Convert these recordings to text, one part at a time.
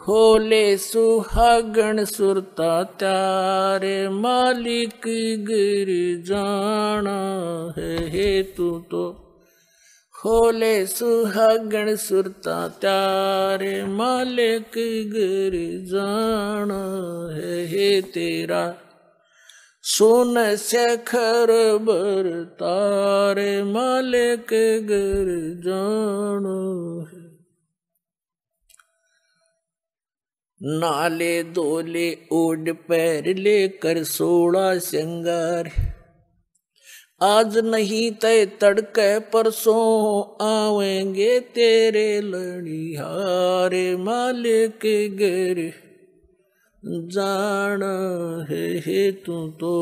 होले सुहागण सुरता त्यारे मालिक गिर जाना है तू तो। होले सुहागण सुरता त्यारे मालिक गिर जाना है तेरा। सोन शेखर बर तारे मालिक गिर जाना है। नाले दोले ओढ़ पैर लेकर 16 श्रृंगार। आज नहीं तय तड़के परसों आवेंगे तेरे लड़िहारे मालिक गिर जाना है तू तो।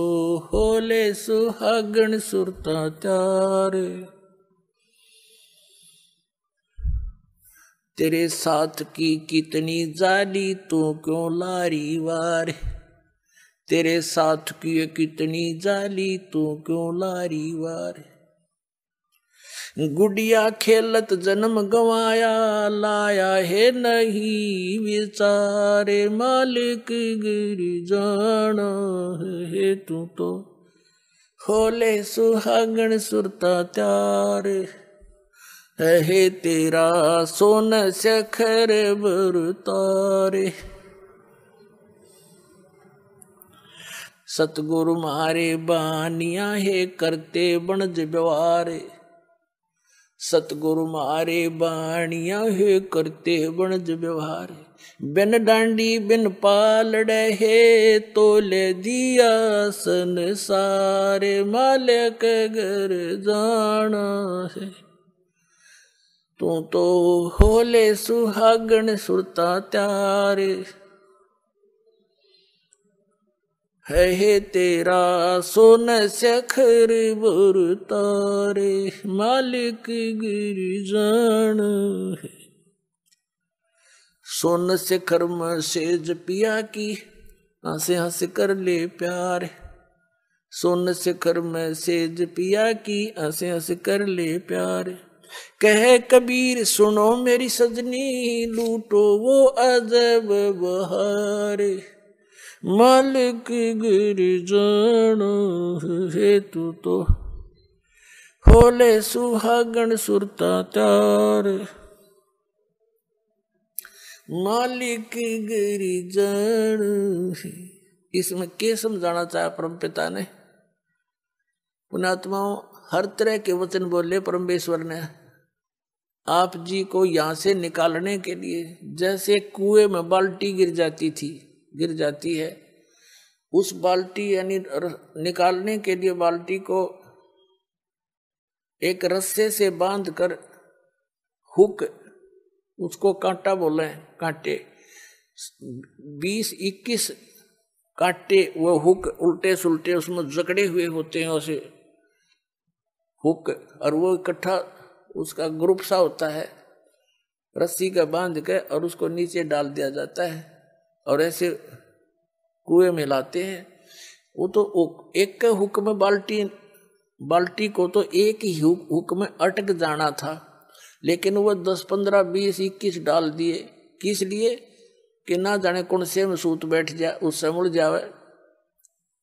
होले सुहागण सुरता त्यारे। तेरे साथ की कितनी जाली तू क्यों लारी वार। तेरे साथ की कितनी जाली तू क्यों लारी वार। गुड़िया खेलत जन्म गवाया लाया है नहीं विचारे मालिक गिर जाना है तू तो। होले सुहागण सुरता त्यारे है तेरा। सोन शेखर बर तारे। सतगुरु मारे बानिया है करते बनज व्यवहार। सतगुरु मारे बानिया है करते बनज व्यवहार। बिन डांडी बिन पालड़े है तोले दिया संसारे मालिक घर जाना है तू तो। होले सुहागण सुरता त्यारे है तेरा। सोन शेखर बर तारे मालिक गिर जाना है। सोन शेखर में सेज पिया की हंसे हंस कर ले प्यार। सोन शेखर में सेज पिया की हंसे हंस कर ले प्यार। कहे कबीर सुनो मेरी सजनी लूटो वो अजब बहार मालिक गिर जाना है तू तो। होले सुहागण सुरता त्यारे मालिक गिर जाना है। इसमें क्या समझाना चाहा परम पिता ने। पुण्यात्माओं हर तरह के वचन बोले परमेश्वर ने आप जी को यहां से निकालने के लिए। जैसे कुएं में बाल्टी गिर जाती है उस बाल्टी यानी निकालने के लिए बाल्टी को एक रस्से से बांध कर हुक उसको कांटा बोले कांटे 20-21 कांटे वो हुक उल्टे सुलटे उसमें जकड़े हुए होते हैं उसे हुक। और वो इकट्ठा उसका ग्रुप सा होता है रस्सी का बांध के और उसको नीचे डाल दिया जाता है और ऐसे कुएं में लाते हैं। वो तो एक के हुक में बाल्टी को तो एक ही हुक में अटक जाना था लेकिन वो 10, 15, 20, 21 डाल दिए। किस लिए कि ना जाने कौन से में सूत बैठ जाए उससे मुड़ जावे।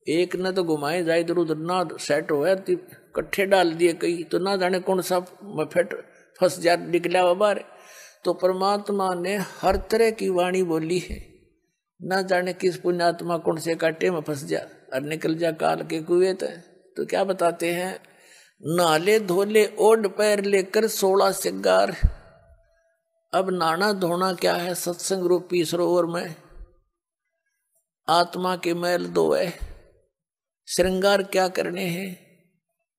एक ने तो घुमाए जाए इधर उधर ना सेट हो इकट्ठे डाल दिए कई तो ना जाने कौन सा मफेट फंस जा निकला बाहर। तो परमात्मा ने हर तरह की वाणी बोली है। ना जाने किस पुण्यात्मा कौन से कांटे में फंस जा और निकल जा काल के कुएं। तो क्या बताते हैं नाले धोले ओढ़ पैर लेकर 16 श्रृंगार। अब नाना धोना क्या है सत्संग रूपी सरोवर में आत्मा के मैल धोए। श्रृंगार क्या करने हैं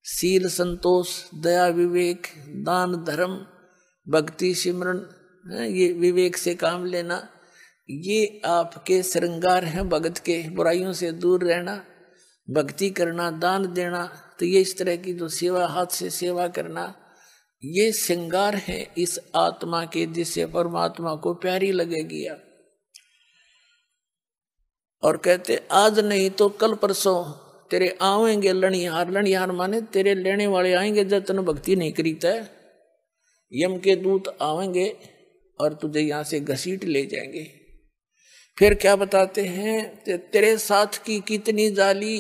शील संतोष दया विवेक दान धर्म भक्ति सिमरन ये विवेक से काम लेना ये आपके श्रृंगार हैं भगत के। बुराइयों से दूर रहना भक्ति करना दान देना तो ये इस तरह की जो सेवा हाथ से सेवा करना ये श्रृंगार है इस आत्मा के जिससे परमात्मा को प्यारी लगेगी। और कहते आज नहीं तो कल परसों तेरे आवेंगे लणिहार। लणिहार माने तेरे लेने वाले आएंगे जब तन भक्ति नहीं करीता है। यम के दूत आवेंगे और तुझे यहाँ से घसीट ले जाएंगे। फिर क्या बताते हैं, तेरे साथ की कितनी जाली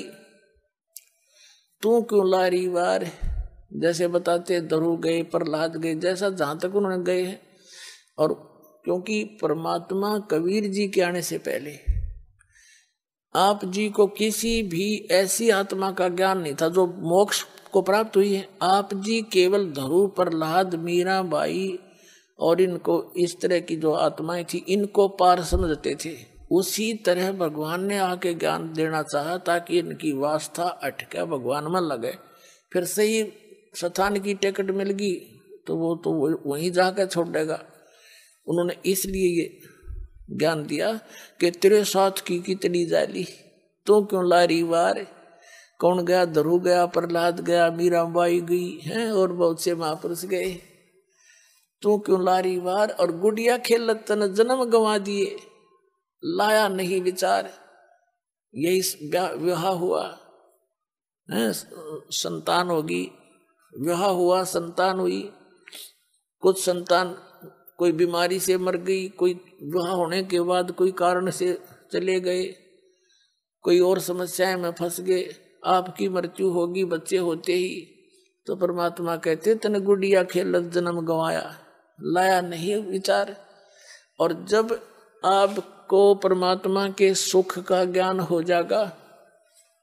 तू क्यों लारी वार। जैसे बताते धरु गए, प्रहलाद गए, जैसा जहां तक उन्होंने गए हैं। और क्योंकि परमात्मा कबीर जी के आने से पहले आप जी को किसी भी ऐसी आत्मा का ज्ञान नहीं था जो मोक्ष को प्राप्त हुई है। आप जी केवल धरु, प्रहलाद, मीरा बाई और इनको इस तरह की जो आत्माएं थी इनको पार समझते थे। उसी तरह भगवान ने आके ज्ञान देना चाहा ताकि इनकी वास्ता अटके भगवान में लगे। फिर सही स्थान की टिकट मिल गई तो वो तो वहीं जाकर छोड़ देगा। उन्होंने इसलिए ये ज्ञान दिया कि तेरे साथ की कितनी जाली तो क्यों लारी वार। कौन गया, धरु गया, प्रहलाद गया, मीराबाई गई हैं और बहुत से महापुरुष गए। तू क्यों लारी वार। और गुड़िया खेलत तन जन्म गंवा दिए, लाया नहीं विचार। यही विवाह हुआ है, संतान होगी, विवाह हुआ, संतान हुई। कुछ संतान कोई बीमारी से मर गई, कोई विवाह होने के बाद कोई कारण से चले गए, कोई और समस्याएं में फंस गए। आपकी मृत्यु होगी बच्चे होते ही। तो परमात्मा कहते तन गुड़िया खेलत जन्म गंवाया, लाया नहीं विचार। और जब आपको परमात्मा के सुख का ज्ञान हो जाएगा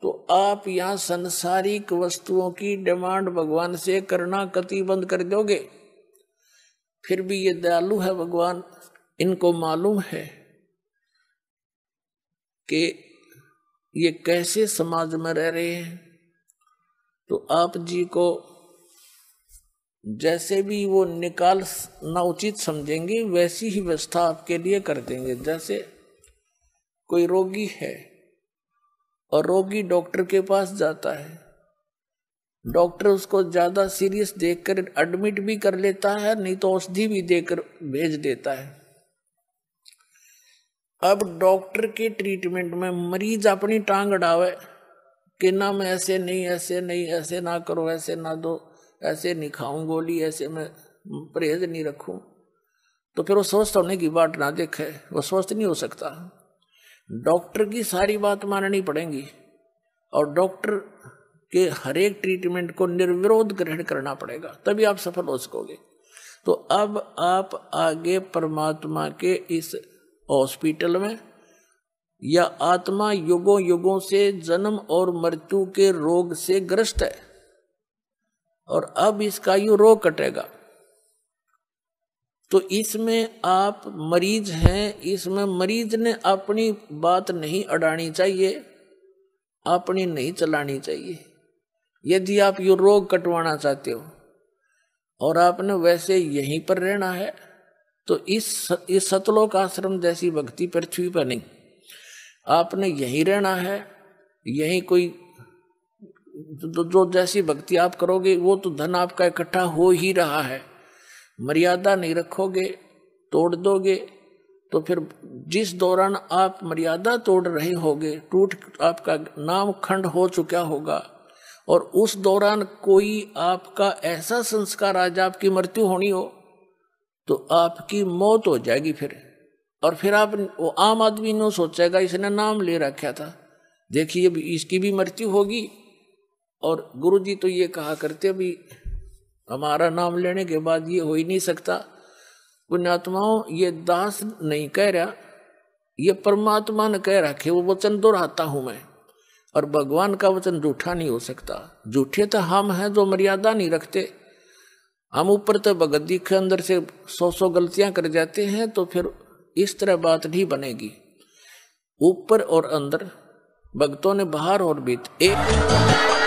तो आप यहाँ संसारिक वस्तुओं की डिमांड भगवान से करना कति बंद कर दोगे। फिर भी ये दयालु है भगवान, इनको मालूम है कि ये कैसे समाज में रह रहे हैं। तो आप जी को जैसे भी वो निकालना उचित समझेंगे वैसी ही व्यवस्था आपके लिए कर देंगे। जैसे कोई रोगी है और रोगी डॉक्टर के पास जाता है, डॉक्टर उसको ज्यादा सीरियस देखकर एडमिट भी कर लेता है, नहीं तो औषधि भी देकर भेज देता है। अब डॉक्टर के ट्रीटमेंट में मरीज अपनी टांग अड़ावे कि ना मैं ऐसे नहीं, ऐसे नहीं, ऐसे ना करो, ऐसे ना दो, ऐसे नहीं खाऊं गोली, ऐसे मैं परहेज नहीं रखूं। तो फिर वो स्वस्थ होने की बात ना देखे, वो स्वस्थ नहीं हो सकता। डॉक्टर की सारी बात माननी पड़ेगी और डॉक्टर के हर एक ट्रीटमेंट को निर्विरोध ग्रहण करना पड़ेगा, तभी आप सफल हो सकोगे। तो अब आप आगे परमात्मा के इस हॉस्पिटल में या आत्मा युगों युगों से जन्म और मृत्यु के रोग से ग्रस्त है और अब इसका यू रोग कटेगा। तो इसमें आप मरीज हैं, इसमें मरीज ने अपनी बात नहीं अड़ानी चाहिए, अपनी नहीं चलानी चाहिए। यदि आप ये रोग कटवाना चाहते हो और आपने वैसे यहीं पर रहना है तो इस सतलोक आश्रम जैसी भक्ति पृथ्वी पर नहीं, आपने यहीं रहना है। यहीं कोई जो जैसी भक्ति आप करोगे वो तो धन आपका इकट्ठा हो ही रहा है। मर्यादा नहीं रखोगे, तोड़ दोगे, तो फिर जिस दौरान आप मर्यादा तोड़ रहे होगे टूट आपका नाम खंड हो चुका होगा और उस दौरान कोई आपका ऐसा संस्कार आज आपकी मृत्यु होनी हो तो आपकी मौत हो जाएगी फिर। और फिर आप वो आम आदमी ने सोचेगा इसने नाम ले रखा था, देखिए इसकी भी मृत्यु होगी। और गुरुजी तो ये कहा करते भी हमारा नाम लेने के बाद ये हो ही नहीं सकता। पुण्यात्माओं, ये दास नहीं कह रहा, ये परमात्मा ने कह रखे, वो वचन दोहराता हूं मैं। और भगवान का वचन झूठा नहीं हो सकता। झूठे तो हम हैं जो मर्यादा नहीं रखते। हम ऊपर तो भगत दिखे अंदर से 100 गलतियां कर जाते हैं, तो फिर इस तरह बात नहीं बनेगी। ऊपर और अंदर भक्तों ने बाहर और भीतर एक